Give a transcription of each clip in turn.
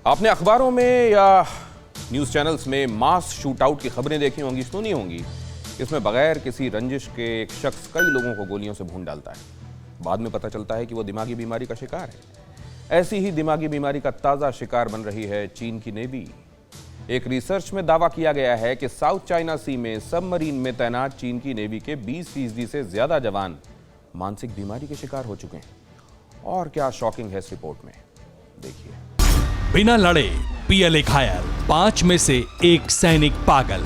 आपने अखबारों में या न्यूज़ चैनल्स में मास शूटआउट की खबरें देखी होंगी, सुनी होंगी। इसमें बगैर किसी रंजिश के एक शख्स कई लोगों को गोलियों से भून डालता है। बाद में पता चलता है कि वो दिमागी बीमारी का शिकार है। ऐसी ही दिमागी बीमारी का ताज़ा शिकार बन रही है चीन की नेवी। एक रिसर्च में दावा किया गया है कि साउथ चाइना सी में सबमरीन में तैनात चीन की नेवी के 20% से ज्यादा जवान मानसिक बीमारी के शिकार हो चुके हैं। और क्या शॉकिंग है इस रिपोर्ट में, देखिए। बिना लड़े पीएलए घायल, 5 में से 1 सैनिक पागल।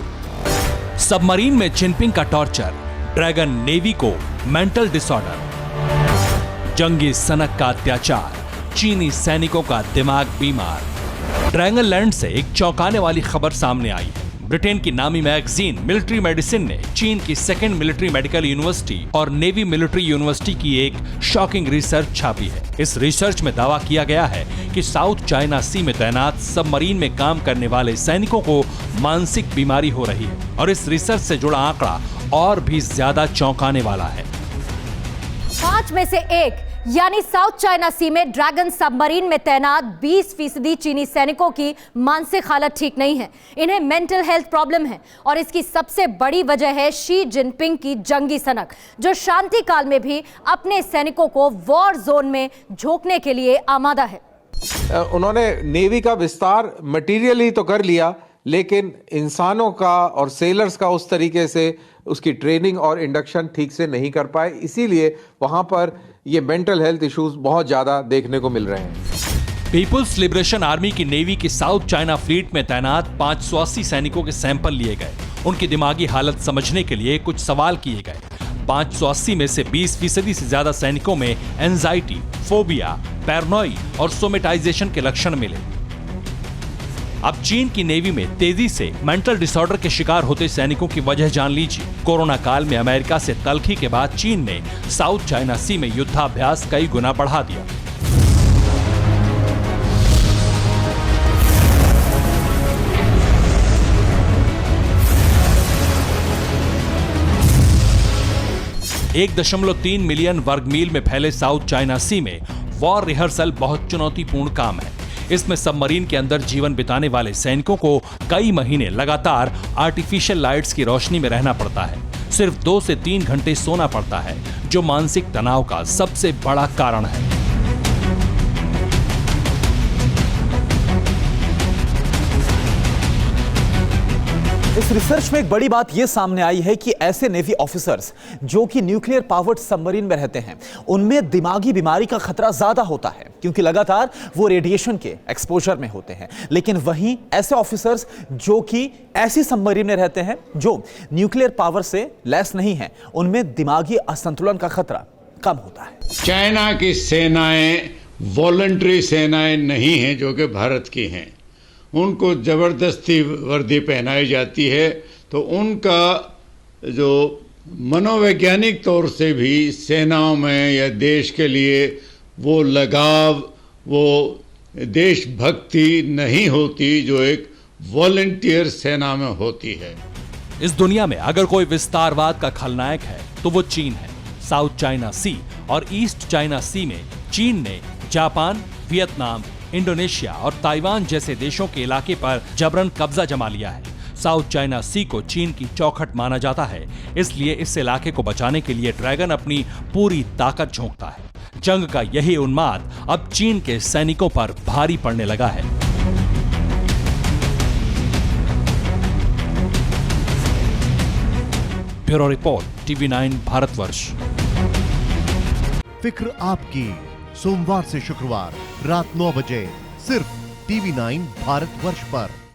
सबमरीन में जिनपिंग का टॉर्चर, ड्रैगन नेवी को मेंटल डिसऑर्डर। जंगी सनक का अत्याचार, चीनी सैनिकों का दिमाग बीमार। ड्रैगन लैंड से एक चौंकाने वाली खबर सामने आई है। ब्रिटेन की नामी मैगजीन मिलिट्री मेडिसिन ने चीन की 2nd मिलिट्री मेडिकल यूनिवर्सिटी और नेवी मिलिट्री यूनिवर्सिटी की एक शॉकिंग रिसर्च छापी है। इस रिसर्च में दावा किया गया है कि साउथ चाइना सी में तैनात सबमरीन में काम करने वाले सैनिकों को मानसिक बीमारी हो रही है और इस रिसर्च से जुड़ा आंकड़ा और भी ज्यादा चौंकाने वाला है। 5 में से 1 यानी साउथ चाइना सी में ड्रैगन सबमरीन में तैनात 20% चीनी सैनिकों की मानसिक हालत ठीक नहीं है। इन्हें मेंटल हेल्थ प्रॉब्लम है और इसकी सबसे बड़ी वजह है शी जिनपिंग की जंगी सनक, जो शांति काल में भी अपने सैनिकों को वॉर जोन में झोंकने के लिए आमादा है। उन्होंने नेवी का विस्तार मटीरियली तो कर लिया, लेकिन इंसानों का और सेलर्स का उस तरीके से उसकी ट्रेनिंग और इंडक्शन ठीक से नहीं कर पाए। इसीलिए वहां पर ये मेंटल हेल्थ इश्यूज बहुत ज्यादा देखने को मिल रहे हैं। पीपुल्स लिबरेशन आर्मी की नेवी की साउथ चाइना फ्लीट में तैनात 580 सैनिकों के सैंपल लिए गए। उनकी दिमागी हालत समझने के लिए कुछ सवाल किए गए। 580 में से 20% से ज्यादा सैनिकों में एंजाइटी, फोबिया, पैरानोई और सोमेटाइजेशन के लक्षण मिले। अब चीन की नेवी में तेजी से मेंटल डिसऑर्डर के शिकार होते सैनिकों की वजह जान लीजिए। कोरोना काल में अमेरिका से तलखी के बाद चीन ने साउथ चाइना सी में युद्धाभ्यास कई गुना बढ़ा दिया। $1.3 मिलियन वर्ग मील में फैले साउथ चाइना सी में वॉर रिहर्सल बहुत चुनौतीपूर्ण काम है। इसमें सबमरीन के अंदर जीवन बिताने वाले सैनिकों को कई महीने लगातार आर्टिफिशियल लाइट्स की रोशनी में रहना पड़ता है। सिर्फ 2 से 3 घंटे सोना पड़ता है, जो मानसिक तनाव का सबसे बड़ा कारण है। इस रिसर्च में एक बड़ी बात यह सामने आई है कि ऐसे नेवी ऑफिसर्स जो कि न्यूक्लियर पावर्ड सबमरीन में रहते हैं, उनमें दिमागी बीमारी का खतरा ज्यादा होता है, क्योंकि लगातार वो रेडिएशन के एक्सपोजर में होते हैं। लेकिन वहीं ऐसे ऑफिसर्स जो कि ऐसी सबमरीन में रहते हैं जो न्यूक्लियर पावर से लैस नहीं है, उनमें दिमागी असंतुलन का खतरा कम होता है। चाइना की सेनाएं वॉलंटरी सेनाएं नहीं हैं जो कि भारत की हैं। उनको ज़बरदस्ती वर्दी पहनाई जाती है, तो उनका जो मनोवैज्ञानिक तौर से भी सेनाओं में या देश के लिए वो लगाव, वो देशभक्ति नहीं होती जो एक वॉलंटियर सेना में होती है। इस दुनिया में अगर कोई विस्तारवाद का खलनायक है तो वो चीन है। साउथ चाइना सी और ईस्ट चाइना सी में चीन ने जापान, वियतनाम, इंडोनेशिया और ताइवान जैसे देशों के इलाके पर जबरन कब्जा जमा लिया है। साउथ चाइना सी को चीन की चौखट माना जाता है, इसलिए इस इलाके को बचाने के लिए ड्रैगन अपनी पूरी ताकत झोंकता है। जंग का यही उन्माद अब चीन के सैनिकों पर भारी पड़ने लगा है। Bureau report, TV9 Bharatvarsh. फिक्र आपकी, सोमवार से शुक्रवार रात 9 बजे सिर्फ TV9 भारतवर्ष पर।